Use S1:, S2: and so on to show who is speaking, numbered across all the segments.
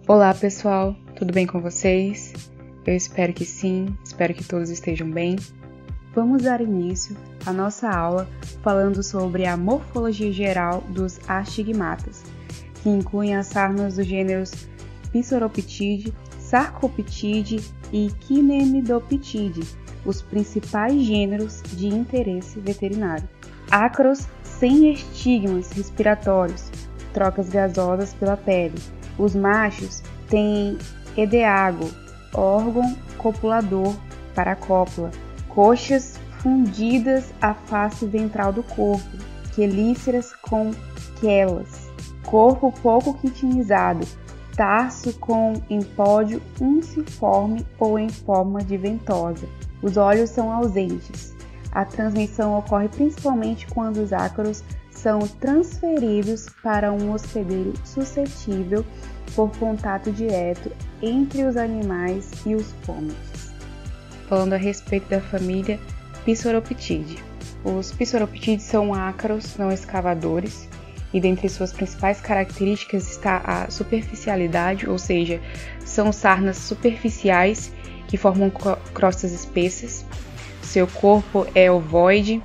S1: Olá pessoal, tudo bem com vocês? Eu espero que sim, espero que todos estejam bem. Vamos dar início à nossa aula falando sobre a morfologia geral dos astigmatas, que incluem as sarnas dos gêneros Pissoroptide, Sarcoptide e Quinemidoptide, os principais gêneros de interesse veterinário. Ácaros sem estigmas respiratórios, trocas gasosas pela pele. Os machos têm edeago, órgão copulador para a cópula, coxas fundidas à face ventral do corpo, quelíceras com quelas, corpo pouco quitinizado, tarso com empódio unciforme ou em forma de ventosa. Os olhos são ausentes. A transmissão ocorre principalmente quando os ácaros são transferidos para um hospedeiro suscetível por contato direto entre os animais e os fômites. Falando a respeito da família Pissoroptide. Os Pissoroptides são ácaros não escavadores e dentre suas principais características está a superficialidade, ou seja, são sarnas superficiais que formam crostas espessas. Seu corpo é ovoide,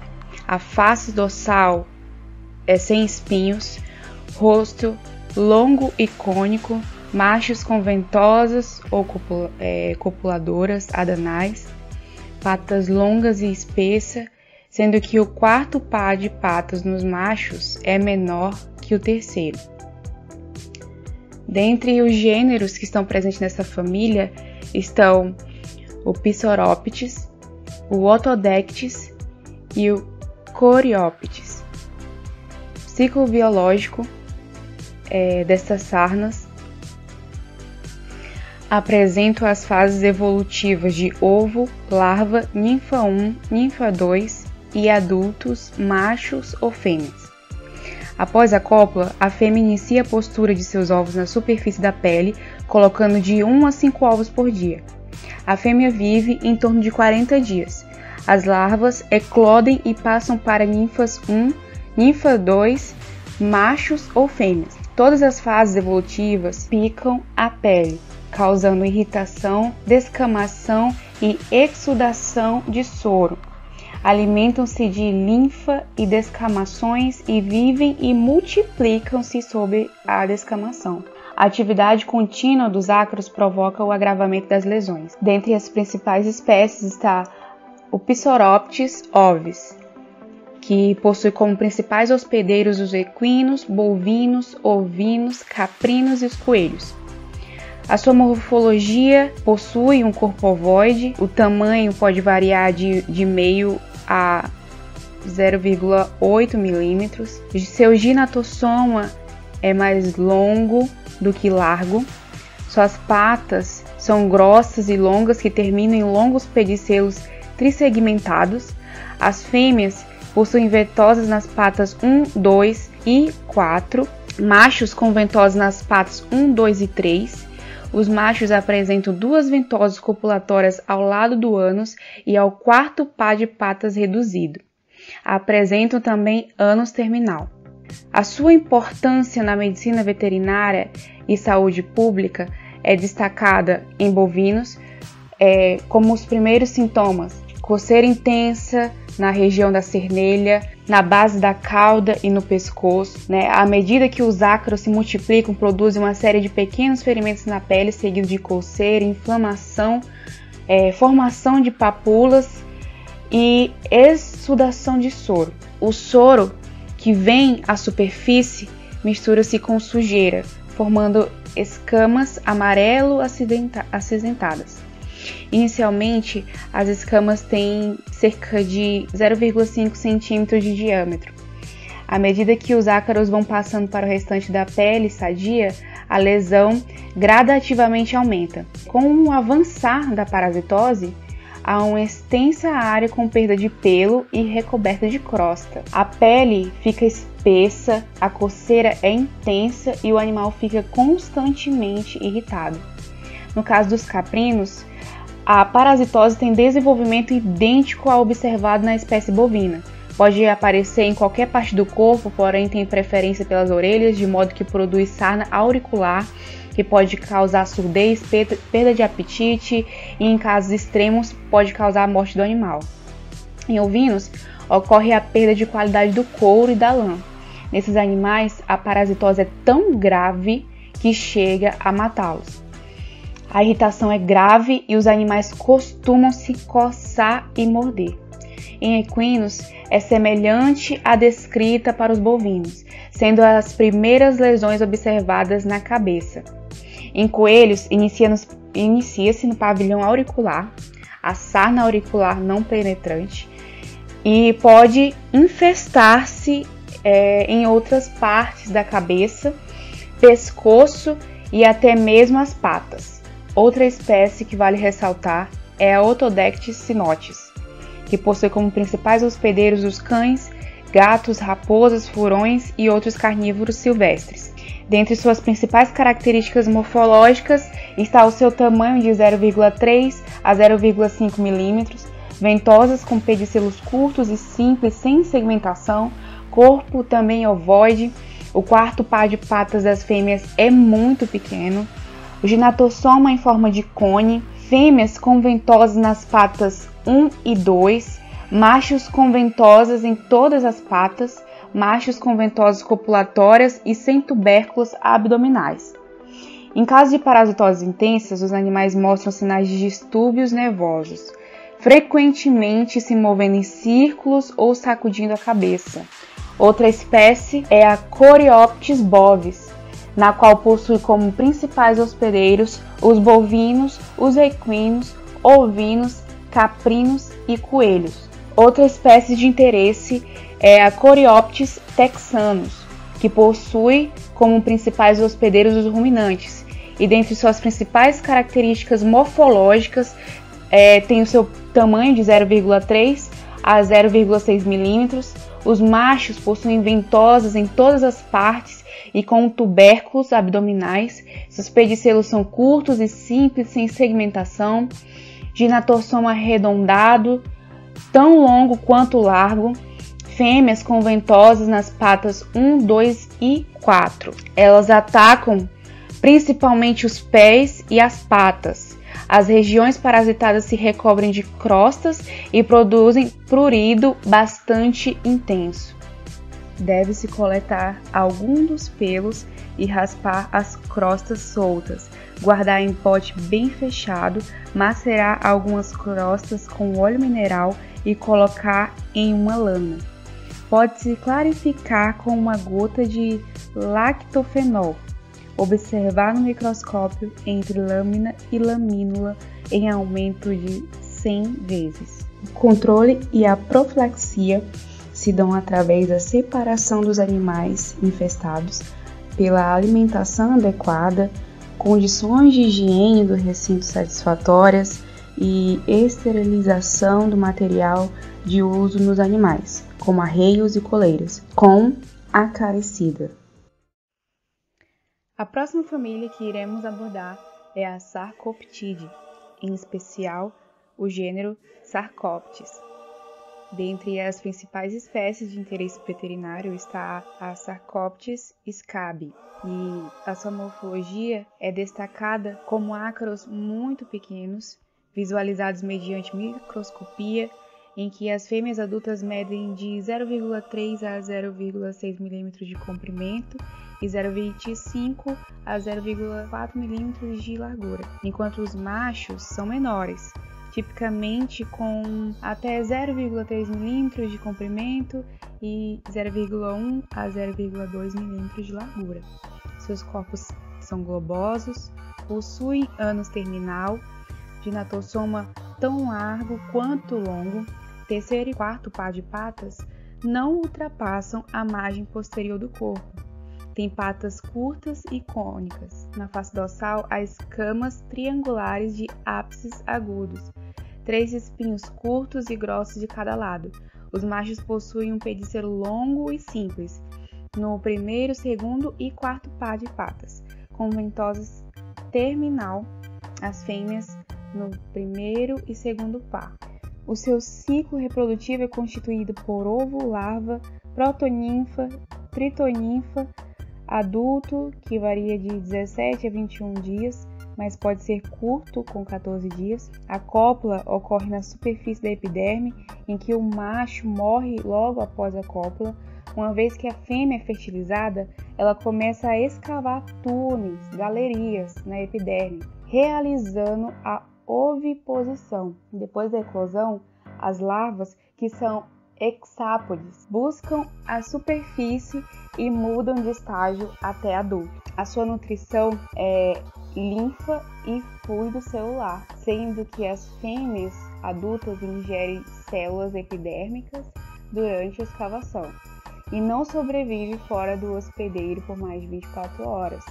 S1: a face dorsal é sem espinhos, rosto longo e cônico, machos com ventosas ou copuladoras adanais, patas longas e espessas, sendo que o quarto par de patas nos machos é menor que o terceiro. Dentre os gêneros que estão presentes nessa família estão o Pissoroptes, o Otodectes e o Coreoptes. O ciclo biológico destas sarnas apresenta as fases evolutivas de ovo, larva, ninfa 1, ninfa 2 e adultos, machos ou fêmeas. Após a cópula, a fêmea inicia a postura de seus ovos na superfície da pele, colocando de 1 a 5 ovos por dia. A fêmea vive em torno de 40 dias. As larvas eclodem e passam para ninfas 1, ninfa 2, machos ou fêmeas. Todas as fases evolutivas picam a pele, causando irritação, descamação e exudação de soro. Alimentam-se de linfa e descamações e vivem e multiplicam-se sob a descamação. A atividade contínua dos ácaros provoca o agravamento das lesões. Dentre as principais espécies está o Pissoroptes ovis, que possui como principais hospedeiros os equinos, bovinos, ovinos, caprinos e os coelhos. A sua morfologia possui um corpo ovoide, o tamanho pode variar de meio a 0,8 milímetros. Seu ginatossoma é mais longo do que largo. Suas patas são grossas e longas que terminam em longos pedicelos trissegmentados. As fêmeas possuem ventosas nas patas 1, 2 e 4, machos com ventosas nas patas 1, 2 e 3. Os machos apresentam 2 ventosas copulatórias ao lado do ânus e ao quarto par de patas reduzido. Apresentam também ânus terminal. A sua importância na medicina veterinária e saúde pública é destacada em bovinos, como os primeiros sintomas: coceira intensa na região da cernelha, na base da cauda e no pescoço. À medida que os ácaros se multiplicam, produzem uma série de pequenos ferimentos na pele, seguido de coceira, inflamação, formação de papulas e exudação de soro. O soro que vem à superfície mistura-se com sujeira, formando escamas amarelo-acinzentadas. Inicialmente, as escamas têm cerca de 0,5 cm de diâmetro. À medida que os ácaros vão passando para o restante da pele sadia, a lesão gradativamente aumenta. Com o avançar da parasitose, há uma extensa área com perda de pelo e recoberta de crosta. A pele fica espessa, a coceira é intensa e o animal fica constantemente irritado. No caso dos caprinos, a parasitose tem desenvolvimento idêntico ao observado na espécie bovina. Pode aparecer em qualquer parte do corpo, porém tem preferência pelas orelhas, de modo que produz sarna auricular que pode causar surdez, perda de apetite e, em casos extremos, pode causar a morte do animal. Em ovinos, ocorre a perda de qualidade do couro e da lã. Nesses animais, a parasitose é tão grave que chega a matá-los. A irritação é grave e os animais costumam se coçar e morder. Em equinos, é semelhante à descrita para os bovinos, sendo as primeiras lesões observadas na cabeça. Em coelhos, inicia-se no pavilhão auricular, a sarna auricular não penetrante, e pode infestar-se em outras partes da cabeça, pescoço e até mesmo as patas. Outra espécie que vale ressaltar é a Otodectes cynotes, que possui como principais hospedeiros os cães, gatos, raposas, furões e outros carnívoros silvestres. Dentre suas principais características morfológicas está o seu tamanho de 0,3 a 0,5 mm, ventosas com pedicelos curtos e simples sem segmentação, corpo também ovoide, o quarto par de patas das fêmeas é muito pequeno, o ginatossoma em forma de cone, fêmeas com ventosas nas patas 1 e 2, machos com ventosas em todas as patas, machos com ventosas copulatórias e sem tubérculos abdominais. Em caso de parasitoses intensas, os animais mostram sinais de distúrbios nervosos, frequentemente se movendo em círculos ou sacudindo a cabeça. Outra espécie é a Coreoptes bovis, na qual possui como principais hospedeiros os bovinos, os equinos, ovinos, caprinos e coelhos. Outra espécie de interesse é a Coreoptes texanus, que possui como principais hospedeiros os ruminantes, e dentre suas principais características morfológicas tem o seu tamanho de 0,3 a 0,6 mm. Os machos possuem ventosas em todas as partes e com tubérculos abdominais. Seus pedicelos são curtos e simples, sem segmentação. Ginatossoma arredondado, tão longo quanto largo. Fêmeas com ventosas nas patas 1, 2 e 4. Elas atacam principalmente os pés e as patas. As regiões parasitadas se recobrem de crostas e produzem prurido bastante intenso. Deve-se coletar algum dos pelos e raspar as crostas soltas, guardar em pote bem fechado, macerar algumas crostas com óleo mineral e colocar em uma lana. Pode-se clarificar com uma gota de lactofenol. Observar no microscópio entre lâmina e lamínula em aumento de 100 vezes. O controle e a profilaxia se dão através da separação dos animais infestados, pela alimentação adequada, condições de higiene do recinto satisfatórias e esterilização do material de uso nos animais, como arreios e coleiras, com acaricida. A próxima família que iremos abordar é a Sarcoptidae, em especial o gênero Sarcoptes. Dentre as principais espécies de interesse veterinário está a Sarcoptes scabi, e a sua morfologia é destacada como ácaros muito pequenos, visualizados mediante microscopia, em que as fêmeas adultas medem de 0,3 a 0,6 mm de comprimento e 0,25 a 0,4 mm de largura, enquanto os machos são menores, tipicamente com até 0,3 mm de comprimento e 0,1 a 0,2 mm de largura. Seus corpos são globosos, possuem ânus terminal, ginatossoma tão largo quanto longo. Terceiro e quarto par de patas não ultrapassam a margem posterior do corpo. Tem patas curtas e cônicas. Na face dorsal, há escamas triangulares de ápices agudos, 3 espinhos curtos e grossos de cada lado. Os machos possuem um pedicelo longo e simples, no primeiro, segundo e quarto par de patas, com ventosas terminal, as fêmeas no primeiro e segundo par. O seu ciclo reprodutivo é constituído por ovo, larva, protoninfa, tritoninfa, Adulto, que varia de 17 a 21 dias, mas pode ser curto, com 14 dias. A cópula ocorre na superfície da epiderme, em que o macho morre logo após a cópula. Uma vez que a fêmea é fertilizada, ela começa a escavar túneis, galerias na epiderme, realizando a oviposição. Depois da eclosão, as larvas, que são hexápodes, buscam a superfície e mudam de estágio até adulto. A sua nutrição é linfa e fluido celular, sendo que as fêmeas adultas ingerem células epidérmicas durante a escavação e não sobrevive fora do hospedeiro por mais de 24 horas.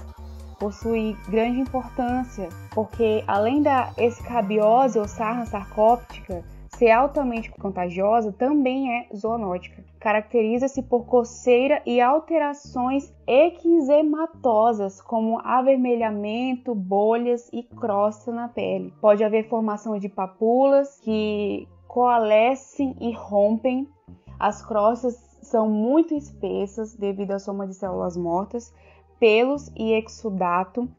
S1: Possui grande importância porque, além da escabiose ou sarna sarcóptica ser altamente contagiosa, também é zoonótica. Caracteriza-se por coceira e alterações eczematosas, como avermelhamento, bolhas e crosta na pele. Pode haver formação de papulas que coalescem e rompem. As crostas são muito espessas devido à soma de células mortas, pelos e exudato.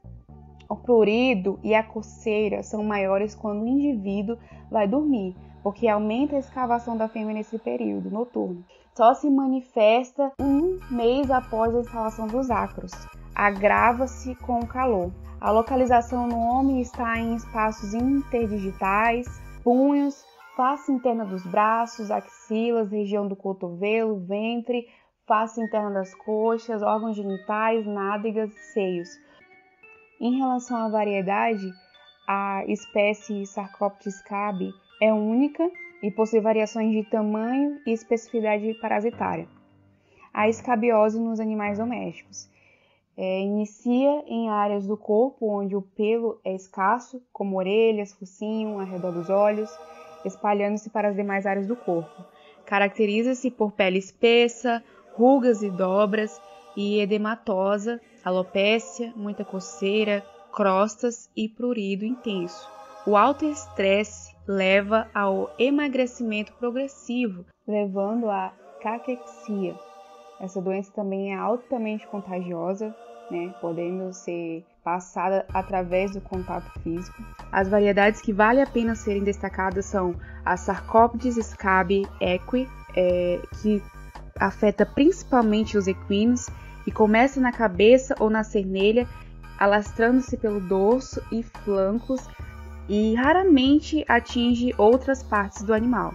S1: O prurido e a coceira são maiores quando o indivíduo vai dormir, porque aumenta a escavação da fêmea nesse período noturno. Só se manifesta um mês após a instalação dos ácaros. Agrava-se com o calor. A localização no homem está em espaços interdigitais, punhos, face interna dos braços, axilas, região do cotovelo, ventre, face interna das coxas, órgãos genitais, nádegas e seios. Em relação à variedade, a espécie Sarcoptes scabi é única e possui variações de tamanho e especificidade parasitária. A escabiose nos animais domésticos inicia em áreas do corpo onde o pelo é escasso, como orelhas, focinho, ao redor dos olhos, espalhando-se para as demais áreas do corpo. Caracteriza-se por pele espessa, rugas e dobras e edematosa, alopécia, muita coceira, crostas e prurido intenso. O alto estresse leva ao emagrecimento progressivo, levando à caquexia. Essa doença também é altamente contagiosa, podendo ser passada através do contato físico. As variedades que vale a pena serem destacadas são a Sarcoptes scabi equi, que afeta principalmente os equinos e começa na cabeça ou na cernelha, alastrando-se pelo dorso e flancos e raramente atinge outras partes do animal.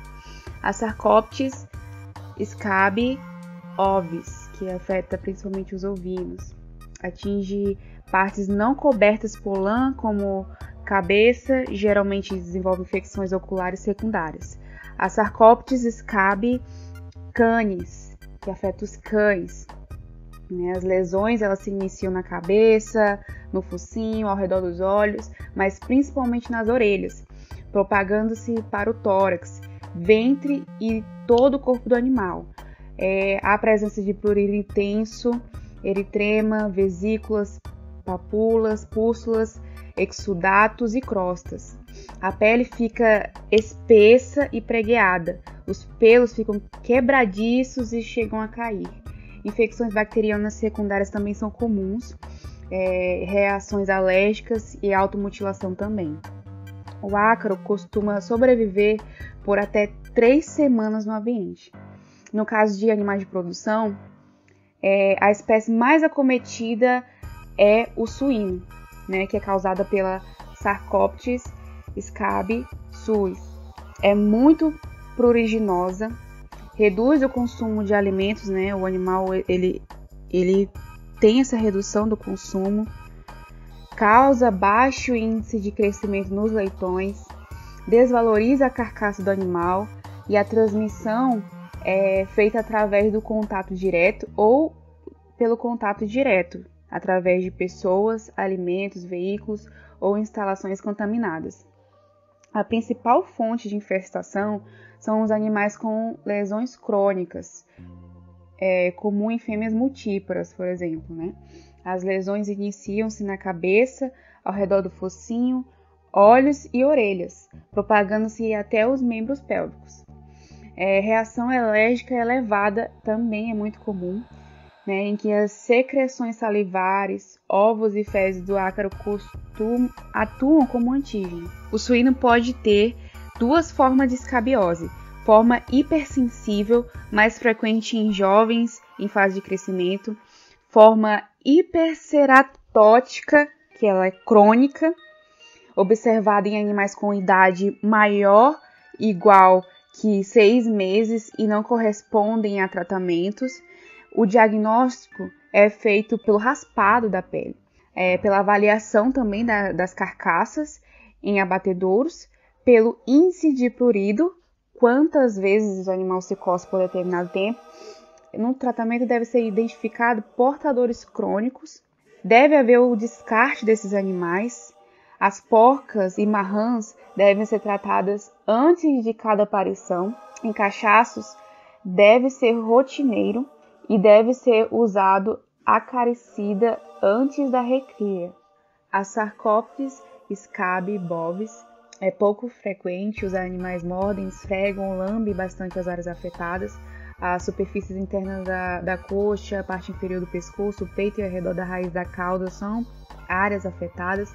S1: A Sarcoptes scabi ovis, que afeta principalmente os ovinos, atinge partes não cobertas por lã, como cabeça, geralmente desenvolve infecções oculares secundárias. A Sarcoptes scabi canis, que afeta os cães. As lesões elas se iniciam na cabeça, no focinho, ao redor dos olhos, mas principalmente nas orelhas, propagando-se para o tórax, ventre e todo o corpo do animal. Há presença de prurido intenso, eritrema, vesículas, papulas, pústulas, exudatos e crostas. A pele fica espessa e pregueada, os pelos ficam quebradiços e chegam a cair. Infecções bacterianas secundárias também são comuns, reações alérgicas e automutilação também. O ácaro costuma sobreviver por até 3 semanas no ambiente. No caso de animais de produção, a espécie mais acometida é o suíno, que é causada pela Sarcoptes scabi suis. É muito pruriginosa, reduz o consumo de alimentos, o animal ele tem essa redução do consumo, causa baixo índice de crescimento nos leitões, desvaloriza a carcaça do animal e a transmissão é feita através do contato direto ou pelo contato direto, através de pessoas, alimentos, veículos ou instalações contaminadas. A principal fonte de infestação são os animais com lesões crônicas, comum em fêmeas multíparas, por exemplo. As lesões iniciam-se na cabeça, ao redor do focinho, olhos e orelhas, propagando-se até os membros pélvicos. Reação alérgica elevada também é muito comum. né, em que as secreções salivares, ovos e fezes do ácaro atuam como antígeno. O suíno pode ter duas formas de escabiose: forma hipersensível, mais frequente em jovens em fase de crescimento, forma hiperceratótica, que ela é crônica, observada em animais com idade maior igual que 6 meses e não correspondem a tratamentos. O diagnóstico é feito pelo raspado da pele, pela avaliação também das carcaças em abatedouros, pelo índice de prurido, quantas vezes o animal se coça por determinado tempo. No tratamento deve ser identificado portadores crônicos, deve haver o descarte desses animais. As porcas e marrãs devem ser tratadas antes de cada aparição. Em cachaços, deve ser rotineiro e deve ser usado acaricida antes da recria. A Sarcoptes scabi bovis é pouco frequente, os animais mordem, esfregam, lambem bastante as áreas afetadas, as superfícies internas da coxa, a parte inferior do pescoço, o peito e ao redor da raiz da cauda são áreas afetadas.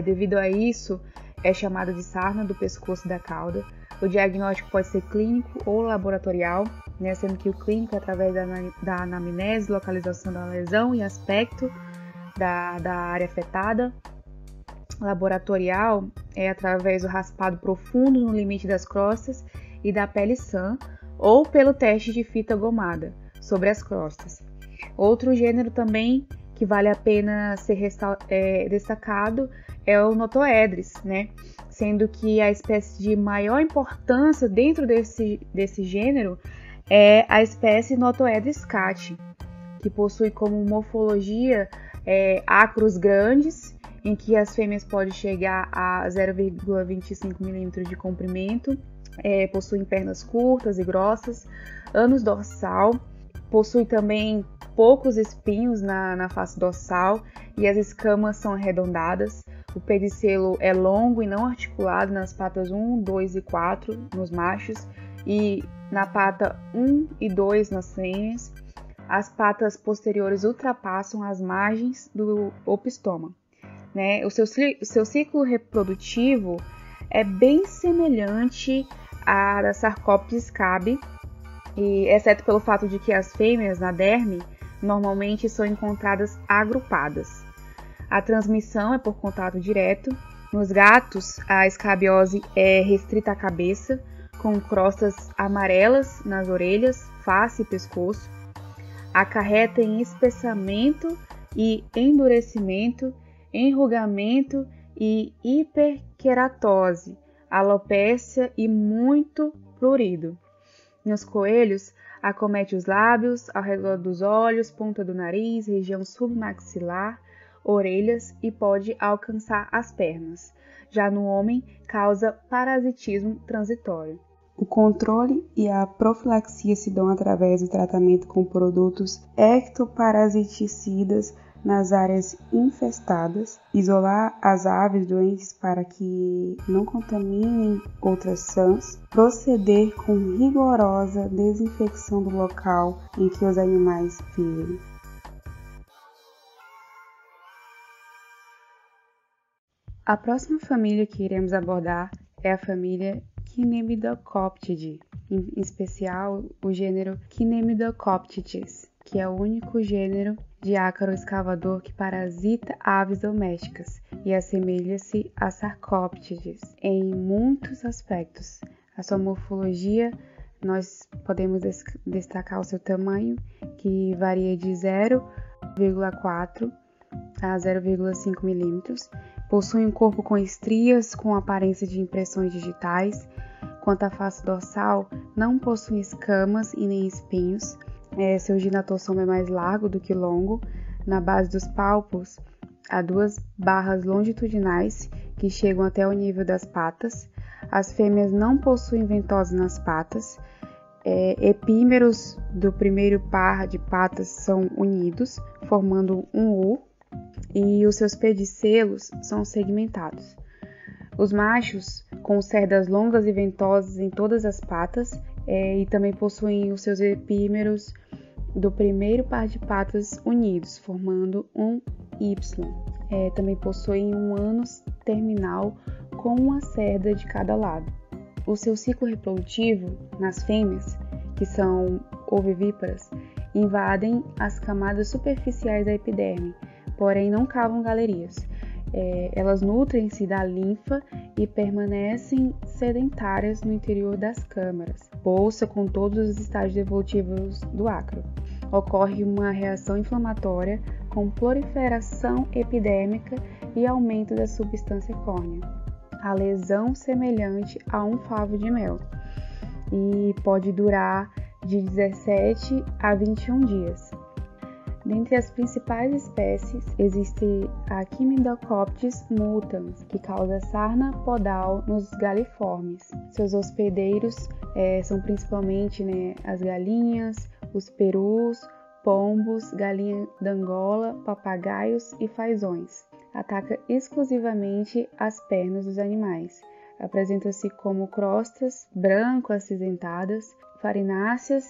S1: Devido a isso, é chamada de sarna do pescoço da cauda. O diagnóstico pode ser clínico ou laboratorial, né, sendo que o clínico é através da anamnese, localização da lesão e aspecto da área afetada. Laboratorial é através do raspado profundo no limite das crostas e da pele sã, ou pelo teste de fita gomada sobre as crostas. Outro gênero também que vale a pena ser destacado é o Notoedris, né? Sendo que a espécie de maior importância dentro desse gênero é a espécie Notoedris cati, que possui como morfologia ácaros grandes, em que as fêmeas podem chegar a 0,25 mm de comprimento, possuem pernas curtas e grossas, ânus dorsal, possui também poucos espinhos na face dorsal e as escamas são arredondadas. O pedicelo é longo e não articulado nas patas 1, 2 e 4 nos machos e na pata 1 e 2 nas fêmeas. As patas posteriores ultrapassam as margens do opistoma, né? O seu ciclo reprodutivo é bem semelhante à da Sarcoptes scabi, exceto pelo fato de que as fêmeas na derme normalmente são encontradas agrupadas. A transmissão é por contato direto. Nos gatos, a escabiose é restrita à cabeça, com crostas amarelas nas orelhas, face e pescoço. Acarreta em espessamento e endurecimento, enrugamento e hiperqueratose, alopécia e muito prurido. Nos coelhos, acomete os lábios, ao redor dos olhos, ponta do nariz, região submaxilar, orelhas e pode alcançar as pernas. Já no homem, causa parasitismo transitório. O controle e a profilaxia se dão através do tratamento com produtos ectoparasiticidas nas áreas infestadas, isolar as aves doentes para que não contaminem outras sãs, proceder com rigorosa desinfecção do local em que os animais vivem. A próxima família que iremos abordar é a família Kinemidocoptidae, em especial o gênero Kinemidocoptites, que é o único gênero de ácaro escavador que parasita aves domésticas e assemelha-se a Sarcoptides em muitos aspectos. A sua morfologia, nós podemos destacar o seu tamanho, que varia de 0,4 a 0,5 milímetros. Possui um corpo com estrias com aparência de impressões digitais. Quanto à face dorsal, não possui escamas e nem espinhos. Seu ginatossoma é mais largo do que longo. Na base dos palpos, há 2 barras longitudinais que chegam até o nível das patas. As fêmeas não possuem ventosas nas patas. Epímeros do primeiro par de patas são unidos, formando um U, e os seus pedicelos são segmentados. Os machos, com cerdas longas e ventosas em todas as patas, e também possuem os seus epímeros do primeiro par de patas unidos, formando um Y. Também possuem um ânus terminal com uma cerda de cada lado. O seu ciclo reprodutivo, nas fêmeas, que são ovivíparas, invadem as camadas superficiais da epiderme, porém não cavam galerias. Elas nutrem-se da linfa e permanecem sedentárias no interior das câmaras, bolsa com todos os estágios evolutivos do ácaro. Ocorre uma reação inflamatória com proliferação epidérmica e aumento da substância córnea. A lesão semelhante a um favo de mel e pode durar de 17 a 21 dias. Dentre as principais espécies, existe a Chimidocoptes mutans, que causa sarna podal nos galiformes. Seus hospedeiros são principalmente as galinhas, os perus, pombos, galinha d'Angola, papagaios e fazões. Ataca exclusivamente as pernas dos animais. Apresenta-se como crostas branco-acinzentadas, farináceas,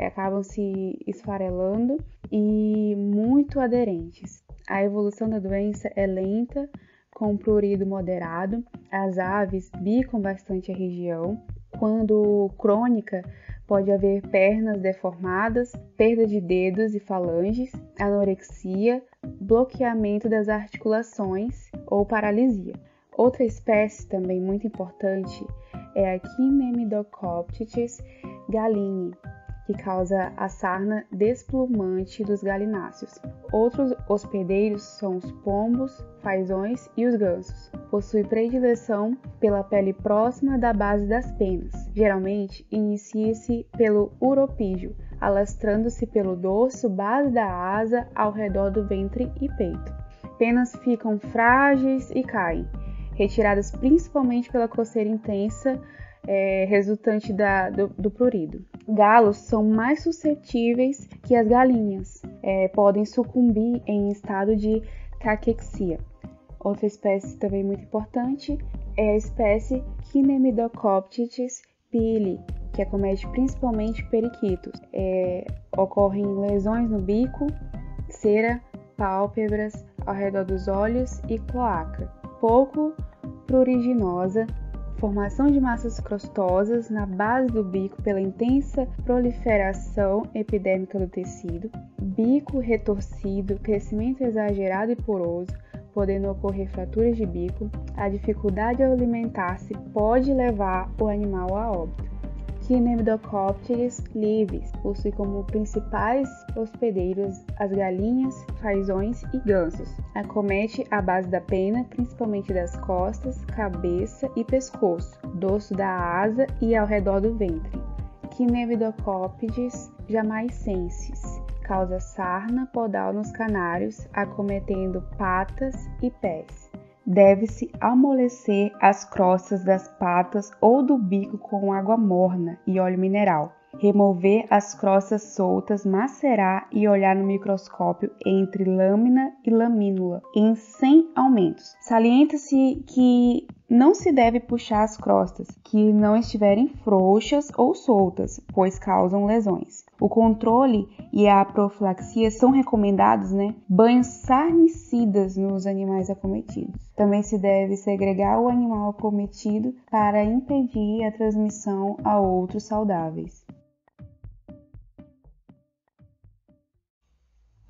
S1: acabam se esfarelando e muito aderentes. A evolução da doença é lenta, com prurido moderado. As aves bicam bastante a região. Quando crônica, pode haver pernas deformadas, perda de dedos e falanges, anorexia, bloqueamento das articulações ou paralisia. Outra espécie também muito importante é a Chinemidocoptes galini, que causa a sarna desplumante dos galináceos. Outros hospedeiros são os pombos, fazões e os gansos. Possui predileção pela pele próxima da base das penas. Geralmente, inicia-se pelo uropígio, alastrando-se pelo dorso, base da asa, ao redor do ventre e peito. Penas ficam frágeis e caem, retiradas principalmente pela coceira intensa resultante do prurido. Galos são mais suscetíveis que as galinhas, podem sucumbir em estado de caquexia. Outra espécie também muito importante é a espécie Chinemidocoptes pili, que acomete principalmente periquitos. Ocorrem lesões no bico, cera, pálpebras, ao redor dos olhos e cloaca. Pouco pruriginosa, formação de massas crostosas na base do bico pela intensa proliferação epidérmica do tecido, bico retorcido, crescimento exagerado e poroso, podendo ocorrer fraturas de bico. A dificuldade ao alimentar-se pode levar o animal a óbito. Chinemidocoptes livis possui como principais hospedeiros as galinhas, fazões e gansos. Acomete a base da pena, principalmente das costas, cabeça e pescoço, dorso da asa e ao redor do ventre. Chinemidocoptes jamaicensis causa sarna podal nos canários, acometendo patas e pés. Deve-se amolecer as crostas das patas ou do bico com água morna e óleo mineral. Remover as crostas soltas, macerar e olhar no microscópio entre lâmina e lamínula em 100 aumentos. Salienta-se que não se deve puxar as crostas que não estiverem frouxas ou soltas, pois causam lesões. O controle e a profilaxia são recomendados, banhos sarnicidas nos animais acometidos. Também se deve segregar o animal acometido para impedir a transmissão a outros saudáveis.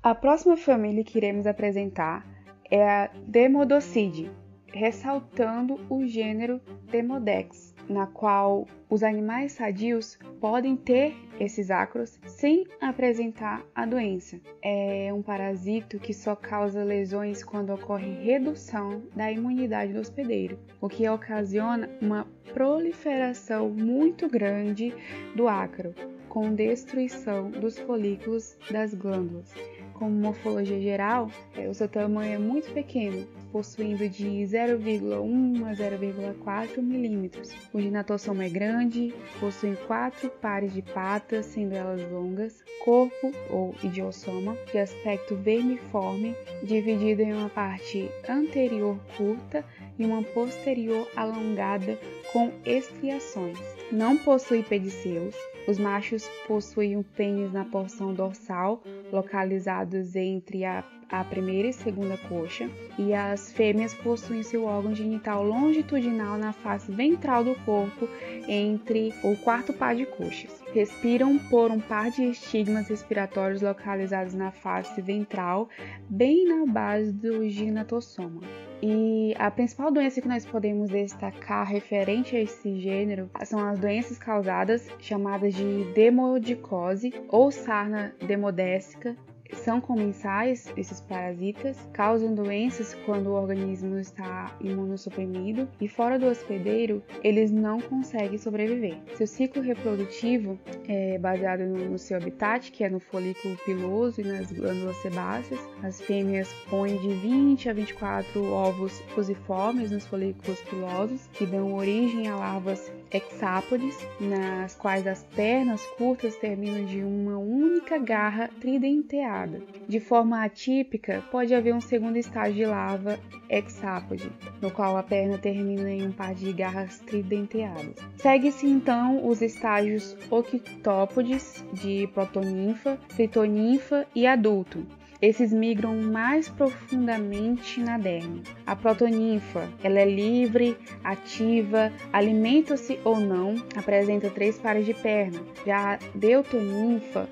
S1: A próxima família que iremos apresentar é a Demodocidae, ressaltando o gênero Demodex, na qual os animais sadios podem ter esses ácaros sem apresentar a doença. É um parasito que só causa lesões quando ocorre redução da imunidade do hospedeiro, o que ocasiona uma proliferação muito grande do ácaro, com destruição dos folículos das glândulas. Como morfologia geral, o seu tamanho é muito pequeno, possuindo de 0,1 a 0,4 milímetros. O ginatossoma é grande, possui 4 pares de patas, sendo elas longas, corpo ou idiossoma, de aspecto vermiforme, dividido em uma parte anterior curta e uma posterior alongada com estriações. não possui pedicelos. Os machos possuem um pênis na porção dorsal, localizados entre a primeira e segunda coxa, e as fêmeas possuem seu órgão genital longitudinal na face ventral do corpo, entre o quarto par de coxas. Respiram por um par de estigmas respiratórios localizados na face ventral, bem na base do ginatossoma. E a principal doença que nós podemos destacar referente a esse gênero são as doenças causadas, chamadas de demodicose ou sarna demodécica. São comensais, esses parasitas, causam doenças quando o organismo está imunossuprimido e fora do hospedeiro eles não conseguem sobreviver. Seu ciclo reprodutivo é baseado no seu habitat, que é no folículo piloso e nas glândulas sebáceas. As fêmeas põem de 20 a 24 ovos fusiformes nos folículos pilosos, que dão origem a larvas hexápodes, nas quais as pernas curtas terminam de uma única garra tridenteada. De forma atípica, pode haver um segundo estágio de larva hexápode, no qual a perna termina em um par de garras tridenteadas. Segue-se então os estágios octópodes de protoninfa, tritoninfa e adulto. Esses migram mais profundamente na derme. A protoninfa, ela é livre, ativa, alimenta-se ou não, apresenta 3 pares de perna. Já a deutoninfa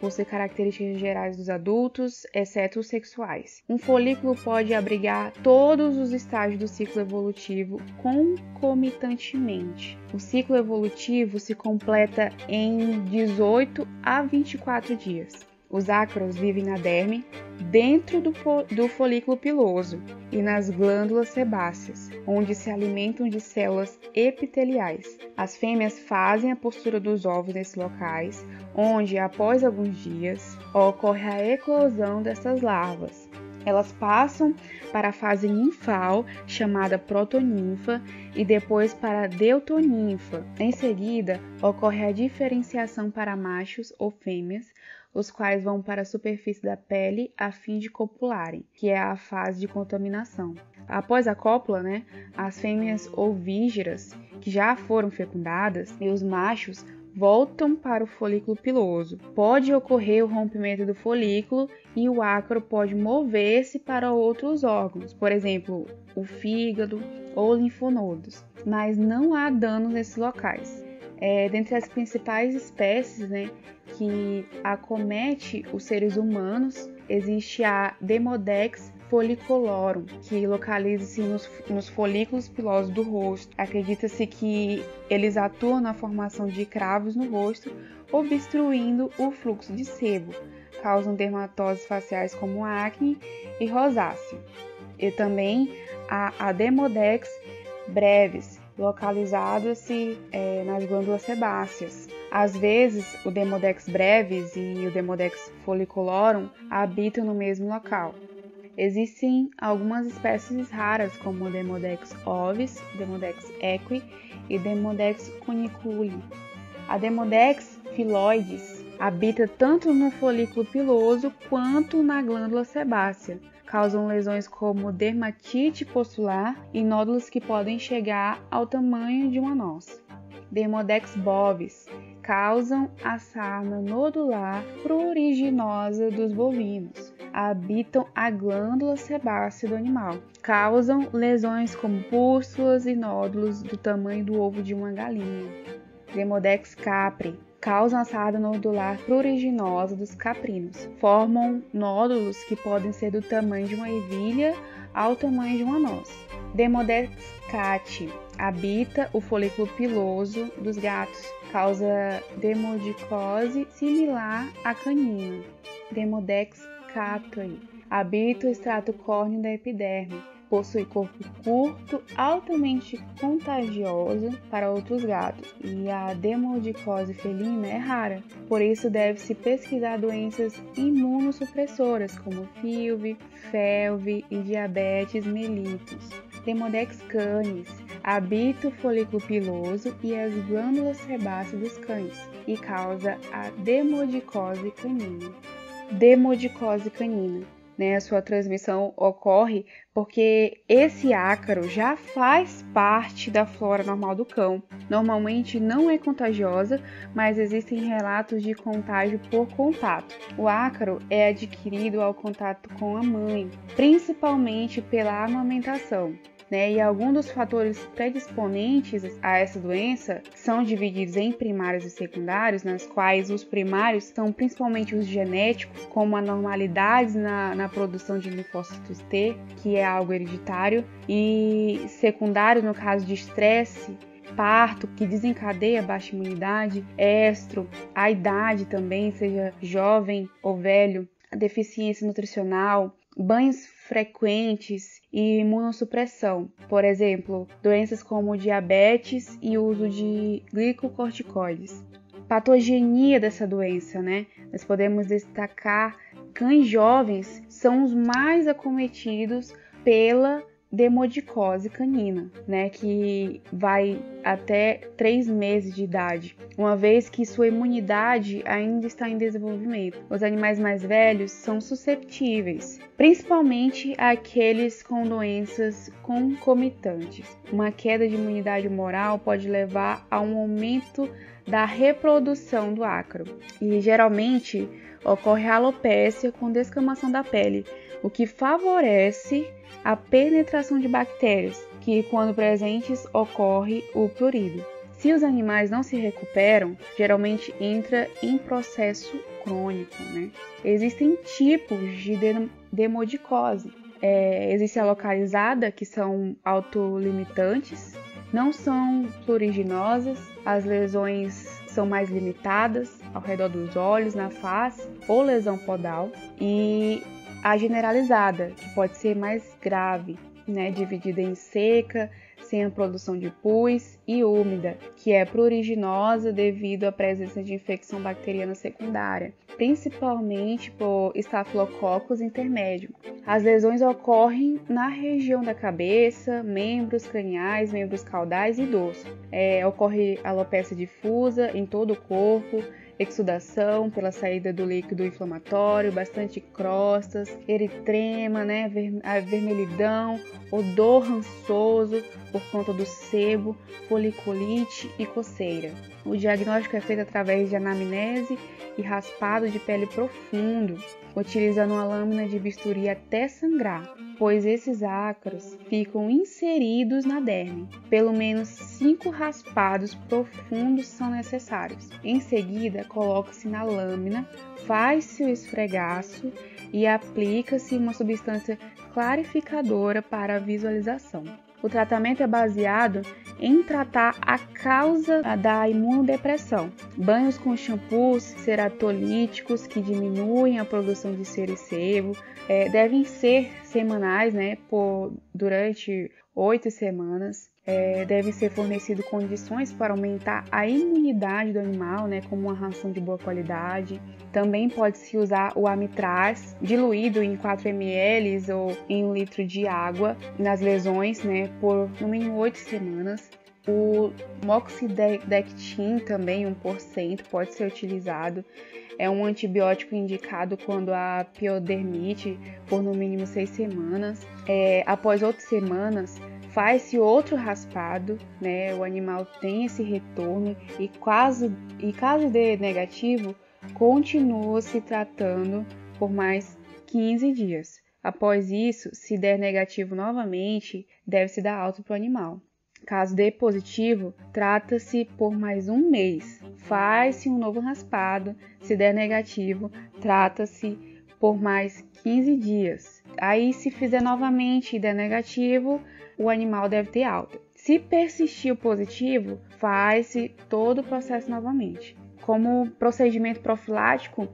S1: possui características gerais dos adultos, exceto os sexuais. Um folículo pode abrigar todos os estágios do ciclo evolutivo concomitantemente. O ciclo evolutivo se completa em 18 a 24 dias. Os ácaros vivem na derme, dentro do folículo piloso e nas glândulas sebáceas, onde se alimentam de células epiteliais. As fêmeas fazem a postura dos ovos nesses locais, onde, após alguns dias, ocorre a eclosão dessas larvas. Elas passam para a fase ninfal, chamada protoninfa, e depois para a deutoninfa. Em seguida, ocorre a diferenciação para machos ou fêmeas, os quais vão para a superfície da pele a fim de copularem, que é a fase de contaminação. Após a cópula, as fêmeas ovígeras, que já foram fecundadas, e os machos voltam para o folículo piloso. Pode ocorrer o rompimento do folículo e o ácaro pode mover-se para outros órgãos, por exemplo, o fígado ou linfonodos, mas não há danos nesses locais. Dentre as principais espécies que acomete os seres humanos, existe a Demodex folliculorum, que localiza-se nos folículos pilosos do rosto. Acredita-se que eles atuam na formação de cravos no rosto, obstruindo o fluxo de sebo. Causam dermatoses faciais como acne e rosácea. E também a Demodex brevis, localizado-se nas glândulas sebáceas. Às vezes, o Demodex brevis e o Demodex folliculorum habitam no mesmo local. Existem algumas espécies raras, como o Demodex ovis, Demodex equi e Demodex cuniculi. A Demodex phylloides habita tanto no folículo piloso quanto na glândula sebácea. Causam lesões como dermatite postular e nódulos que podem chegar ao tamanho de uma noz. Demodex bovis causam a sarna nodular pruriginosa dos bovinos. Habitam a glândula sebácea do animal. Causam lesões como pústulas e nódulos do tamanho do ovo de uma galinha. Demodex capri causam a sarna nodular pruriginosa dos caprinos. Formam nódulos que podem ser do tamanho de uma ervilha ao tamanho de uma noz. Demodex cati habita o folículo piloso dos gatos. Causa demodicose similar à canina. Demodex catoi habita o extrato córneo da epiderme. Possui corpo curto, altamente contagioso para outros gatos, e a demodicose felina é rara. Por isso, deve-se pesquisar doenças imunossupressoras, como FeLV, FeLV e diabetes mellitus. Demodex canis habita o folículo piloso e as glândulas sebáceas dos cães e causa a demodicose canina. Demodicose canina né, a sua transmissão ocorre porque esse ácaro já faz parte da flora normal do cão. Normalmente não é contagiosa, mas existem relatos de contágio por contato. O ácaro é adquirido ao contato com a mãe, principalmente pela amamentação. E alguns dos fatores predisponentes a essa doença são divididos em primários e secundários, nas quais os primários são principalmente os genéticos, como anormalidades na produção de linfócitos T, que é algo hereditário, e secundário, no caso de estresse, parto, que desencadeia baixa imunidade, estro, a idade também, seja jovem ou velho, a deficiência nutricional, banhos frequentes e imunossupressão, por exemplo, doenças como diabetes e uso de glicocorticoides. Patogenia dessa doença, Nós podemos destacar cães jovens são os mais acometidos pela demodicose canina, que vai até 3 meses de idade, uma vez que sua imunidade ainda está em desenvolvimento. Os animais mais velhos são susceptíveis, principalmente aqueles com doenças concomitantes. Uma queda de imunidade humoral pode levar a um aumento da reprodução do ácaro e geralmente ocorre alopécia com descamação da pele, o que favorece a penetração de bactérias, que quando presentes ocorre o prurido. Se os animais não se recuperam, geralmente entra em processo crônico. Existem tipos de demodicose. Existe a localizada, que são autolimitantes, não são pluriginosas, as lesões são mais limitadas ao redor dos olhos, na face ou lesão podal, e a generalizada, que pode ser mais grave, dividida em seca, sem a produção de pus, e úmida, que é pruriginosa devido à presença de infecção bacteriana secundária, principalmente por Staphylococcus intermédio. As lesões ocorrem na região da cabeça, membros craniais, membros caudais e dorso. Ocorre alopecia difusa em todo o corpo, exudação pela saída do líquido inflamatório, bastante crostas, eritrema, a vermelhidão, odor rançoso por conta do sebo, foliculite e coceira. O diagnóstico é feito através de anamnese e raspado de pele profundo, utilizando uma lâmina de bisturi até sangrar, pois esses ácaros ficam inseridos na derme. Pelo menos 5 raspados profundos são necessários. Em seguida, coloca-se na lâmina, faz-se o esfregaço e aplica-se uma substância clarificadora para a visualização. O tratamento é baseado em tratar a causa da imunodepressão. Banhos com shampoos ceratolíticos que diminuem a produção de cera e sebo devem ser semanais, durante 8 semanas. Devem ser fornecidas condições para aumentar a imunidade do animal, como uma ração de boa qualidade. Também pode-se usar o Amitraz diluído em 4 ml ou em 1 litro de água nas lesões, por no mínimo 8 semanas. O Moxidectin também, 1%, pode ser utilizado. É um antibiótico indicado quando há piodermite por no mínimo 6 semanas. Após 8 semanas, faz-se outro raspado, o animal tem esse retorno e caso dê negativo, continua se tratando por mais 15 dias. Após isso, se der negativo novamente, deve-se dar alta para o animal. Caso dê positivo, trata-se por mais 1 mês. Faz-se um novo raspado. Se der negativo, trata-se por mais 15 dias. Aí, se fizer novamente e der negativo, o animal deve ter alta. Se persistir o positivo, faz-se todo o processo novamente. Como procedimento profilático,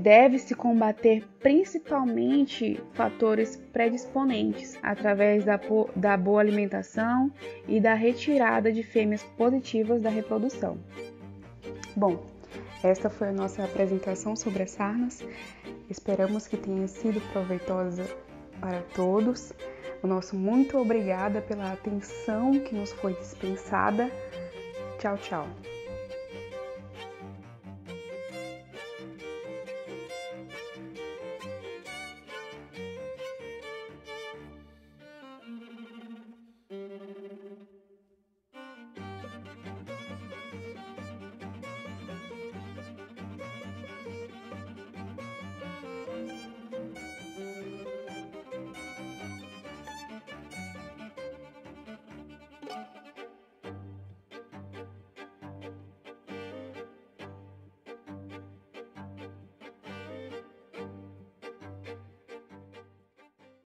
S1: deve-se combater principalmente fatores predisponentes através da boa alimentação e da retirada de fêmeas positivas da reprodução. Bom, esta foi a nossa apresentação sobre as sarnas. Esperamos que tenha sido proveitosa para todos. O nosso muito obrigada pela atenção que nos foi dispensada. Tchau, tchau.